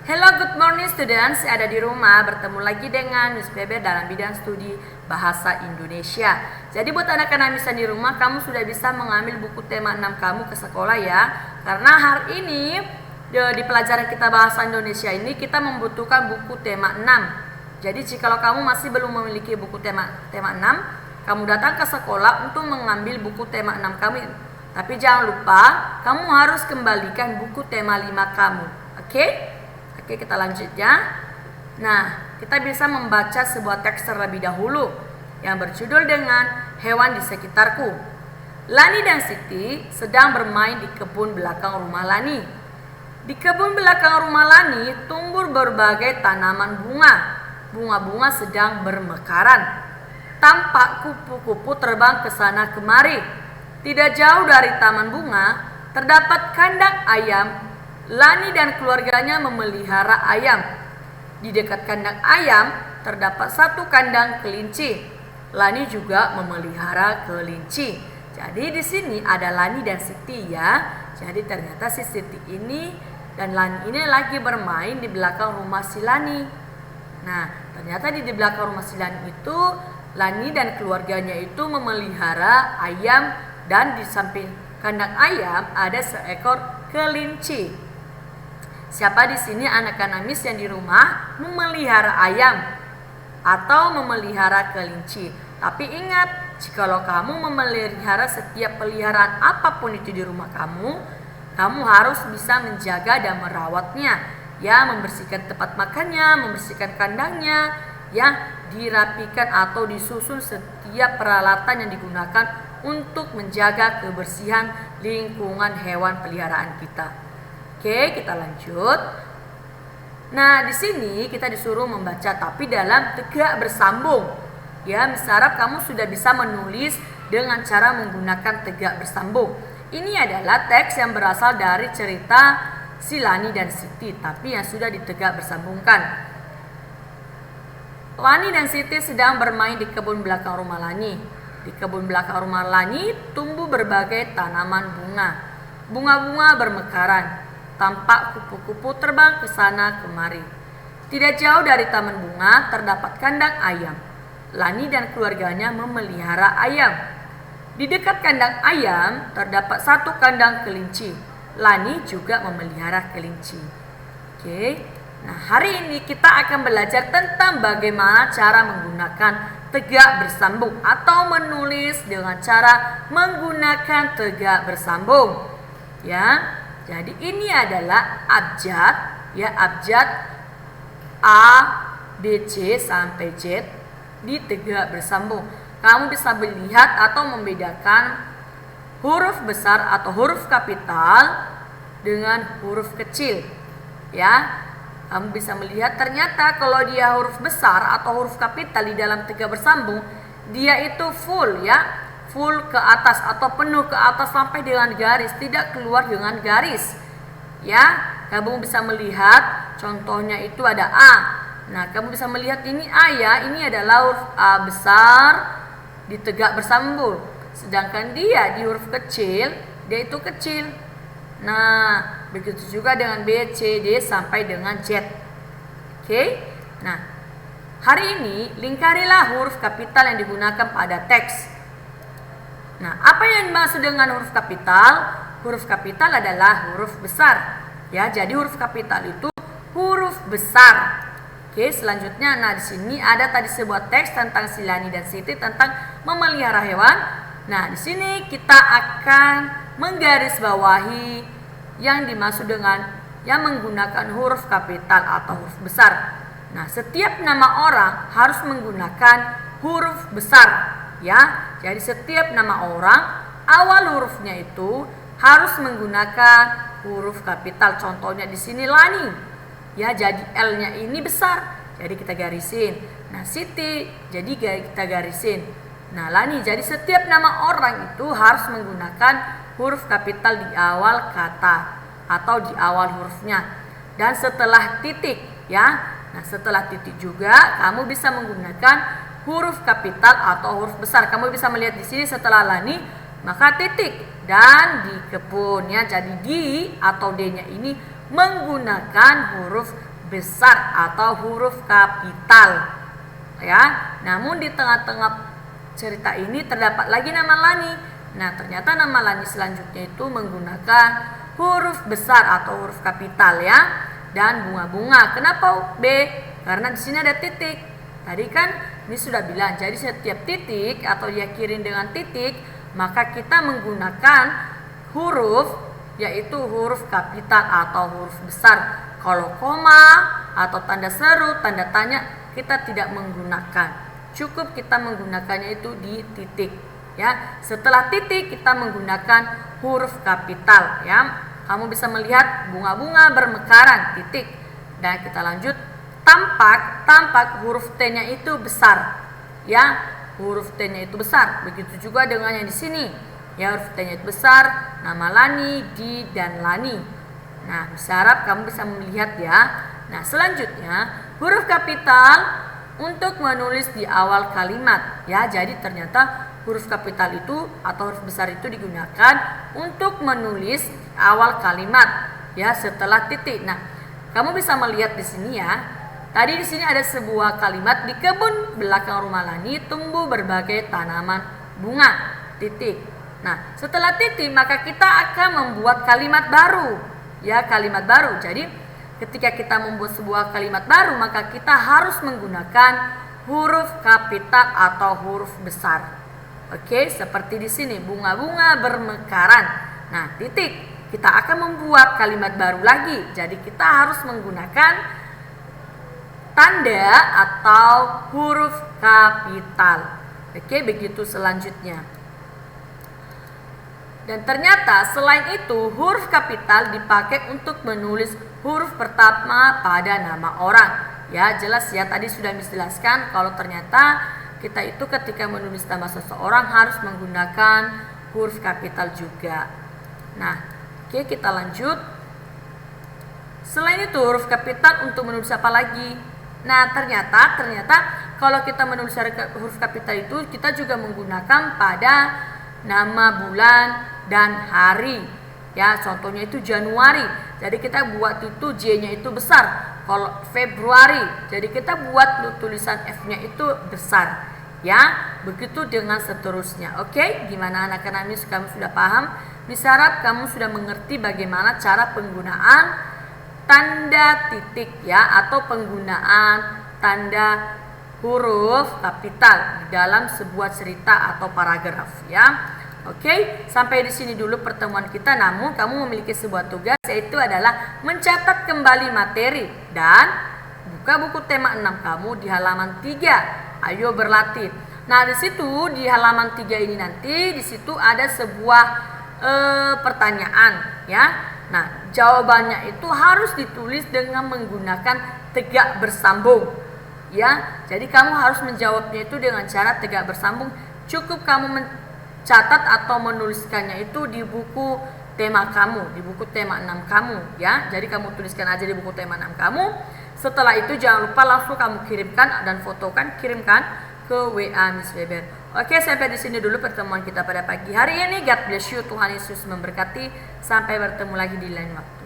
Hello, good morning students. Saya ada di rumah bertemu lagi dengan Miss Bebe dalam bidang studi Bahasa Indonesia. Jadi buat anak-anak misalnya di rumah, kamu sudah bisa mengambil buku tema 6 kamu ke sekolah ya. Karena hari ini di pelajaran kita Bahasa Indonesia ini kita membutuhkan buku tema 6. Jadi jika kamu masih belum memiliki buku tema 6, kamu datang ke sekolah untuk mengambil buku tema 6 kamu. Tapi jangan lupa, kamu harus kembalikan buku tema 5 kamu. Oke? Oke, kita lanjut ya. Nah, kita bisa membaca sebuah teks terlebih dahulu yang berjudul dengan Hewan di Sekitarku. Lani dan Siti sedang bermain di kebun belakang rumah Lani. Di kebun belakang rumah Lani tumbuh berbagai tanaman bunga. Bunga-bunga sedang bermekaran. Tampak kupu-kupu terbang ke sana kemari. Tidak jauh dari taman bunga terdapat kandang ayam. Lani dan keluarganya memelihara ayam. Di dekat kandang ayam terdapat satu kandang kelinci. Lani juga memelihara kelinci. Jadi di sini ada Lani dan Siti ya. Jadi ternyata si Siti ini dan Lani ini lagi bermain di belakang rumah si Lani. Nah, ternyata di belakang rumah si Lani itu Lani dan keluarganya itu memelihara ayam dan di samping kandang ayam ada seekor kelinci. Siapa di sini anak-anak Miss yang di rumah memelihara ayam atau memelihara kelinci? Tapi ingat, jikalau kamu memelihara setiap peliharaan apapun itu di rumah kamu, kamu harus bisa menjaga dan merawatnya. Ya, membersihkan tempat makannya, membersihkan kandangnya, ya, dirapikan atau disusun setiap peralatan yang digunakan untuk menjaga kebersihan lingkungan hewan peliharaan kita. Oke, kita lanjut. Nah, di sini kita disuruh membaca tapi dalam tegak bersambung. Ya, Miss harap kamu sudah bisa menulis dengan cara menggunakan tegak bersambung. Ini adalah teks yang berasal dari cerita si Lani dan Siti, tapi yang sudah ditegak bersambungkan. Lani dan Siti sedang bermain di kebun belakang rumah Lani. Di kebun belakang rumah Lani tumbuh berbagai tanaman bunga. Bunga-bunga bermekaran. Tampak kupu-kupu terbang ke sana kemari. Tidak jauh dari taman bunga terdapat kandang ayam. Lani dan keluarganya memelihara ayam. Di dekat kandang ayam terdapat satu kandang kelinci. Lani juga memelihara kelinci. Oke. Nah, hari ini kita akan belajar tentang bagaimana cara menggunakan tegak bersambung atau menulis dengan cara menggunakan tegak bersambung. Ya. Jadi ini adalah abjad, ya, abjad A, B, C sampai Z di tegak bersambung. Kamu bisa melihat atau membedakan huruf besar atau huruf kapital dengan huruf kecil. Ya, kamu bisa melihat ternyata kalau dia huruf besar atau huruf kapital di dalam tegak bersambung, dia itu full ya. Full ke atas atau penuh ke atas sampai dengan garis, tidak keluar dengan garis. Ya, kamu bisa melihat contohnya itu ada A. Nah, kamu bisa melihat ini A ya, ini adalah huruf A besar di tegak bersambung. Sedangkan dia di huruf kecil, dia itu kecil. Nah, begitu juga dengan B, C, D sampai dengan Z. Oke. Nah, hari ini lingkarilah huruf kapital yang digunakan pada teks. Nah, apa yang dimaksud dengan huruf kapital? Huruf kapital adalah huruf besar. Ya, jadi huruf kapital itu huruf besar. Oke, selanjutnya nah di sini ada tadi sebuah teks tentang si Lani dan Siti tentang memelihara hewan. Nah, di sini kita akan menggarisbawahi yang dimaksud dengan yang menggunakan huruf kapital atau huruf besar. Nah, setiap nama orang harus menggunakan huruf besar. Ya, jadi setiap nama orang awal hurufnya itu harus menggunakan huruf kapital. Contohnya di sini Lani. Ya, jadi L-nya ini besar. Jadi kita garisin. Nah, Siti, jadi kita garisin. Nah, Lani, jadi setiap nama orang itu harus menggunakan huruf kapital di awal kata atau di awal hurufnya. Dan setelah titik, ya. Nah, setelah titik juga kamu bisa menggunakan huruf kapital atau huruf besar. Kamu bisa melihat di sini setelah Lani maka titik dan di kebun ya. Jadi di atau D-nya ini menggunakan huruf besar atau huruf kapital. Ya, namun di tengah-tengah cerita ini terdapat lagi nama Lani. Nah, ternyata nama Lani selanjutnya itu menggunakan huruf besar atau huruf kapital ya. Dan bunga-bunga. Kenapa B? Karena di sini ada titik. Tadi kan ini sudah bilang, jadi setiap titik atau diakhirin dengan titik, maka kita menggunakan huruf, yaitu huruf kapital atau huruf besar. Kalau koma atau tanda seru, tanda tanya, kita tidak menggunakan. Cukup kita menggunakannya itu di titik. Ya, setelah titik kita menggunakan huruf kapital. Ya, kamu bisa melihat bunga-bunga bermekaran, titik. Dan kita lanjut, tampak huruf T-nya itu besar. Ya, huruf T-nya itu besar. Begitu juga dengan yang di sini. Ya, huruf T-nya itu besar, nama Lani, Di, dan Lani. Nah, bisa harap kamu bisa melihat ya. Nah, selanjutnya huruf kapital untuk menulis di awal kalimat. Ya, jadi ternyata huruf kapital itu atau huruf besar itu digunakan untuk menulis awal kalimat ya setelah titik. Nah, kamu bisa melihat di sini ya. Tadi di sini ada sebuah kalimat, di kebun belakang rumah Lani tumbuh berbagai tanaman bunga. Titik. Nah, setelah titik maka kita akan membuat kalimat baru. Ya, kalimat baru. Jadi, ketika kita membuat sebuah kalimat baru maka kita harus menggunakan huruf kapital atau huruf besar. Oke, seperti di sini bunga-bunga bermekaran. Nah, titik. Kita akan membuat kalimat baru lagi. Jadi kita harus menggunakan tanda atau huruf kapital. Oke, begitu selanjutnya. Dan ternyata selain itu huruf kapital dipakai untuk menulis huruf pertama pada nama orang. Ya, jelas ya, tadi sudah dijelaskan kalau ternyata kita itu ketika menulis nama seseorang harus menggunakan huruf kapital juga. Nah, oke, kita lanjut. Selain itu huruf kapital untuk menulis apa lagi? Nah, ternyata kalau kita menulis huruf kapital itu kita juga menggunakan pada nama bulan dan hari. Ya, contohnya itu Januari. Jadi kita buat itu J-nya itu besar. Kalau Februari, jadi kita buat tulisan F-nya itu besar. Ya, begitu dengan seterusnya. Oke, gimana anak-anak ini kamu sudah paham? Bisa harap kamu sudah mengerti bagaimana cara penggunaan tanda titik ya atau penggunaan tanda huruf kapital di dalam sebuah cerita atau paragraf ya. Oke, sampai di sini dulu pertemuan kita. Namun kamu memiliki sebuah tugas, yaitu adalah mencatat kembali materi dan buka buku tema 6 kamu di halaman 3. Ayo berlatih. Nah, di situ di halaman 3 ini nanti di situ ada sebuah pertanyaan ya. Nah, jawabannya itu harus ditulis dengan menggunakan tegak bersambung. Ya, jadi kamu harus menjawabnya itu dengan cara tegak bersambung. Cukup kamu catat atau menuliskannya itu di buku tema kamu, di buku tema 6 kamu ya. Jadi kamu tuliskan aja di buku tema 6 kamu. Setelah itu jangan lupa langsung kamu kirimkan dan fotokan, kirimkan ke WA Miss Weber. Oke, sampai di sini dulu pertemuan kita pada pagi hari ini. God bless you, Tuhan Yesus memberkati. Sampai bertemu lagi di lain waktu.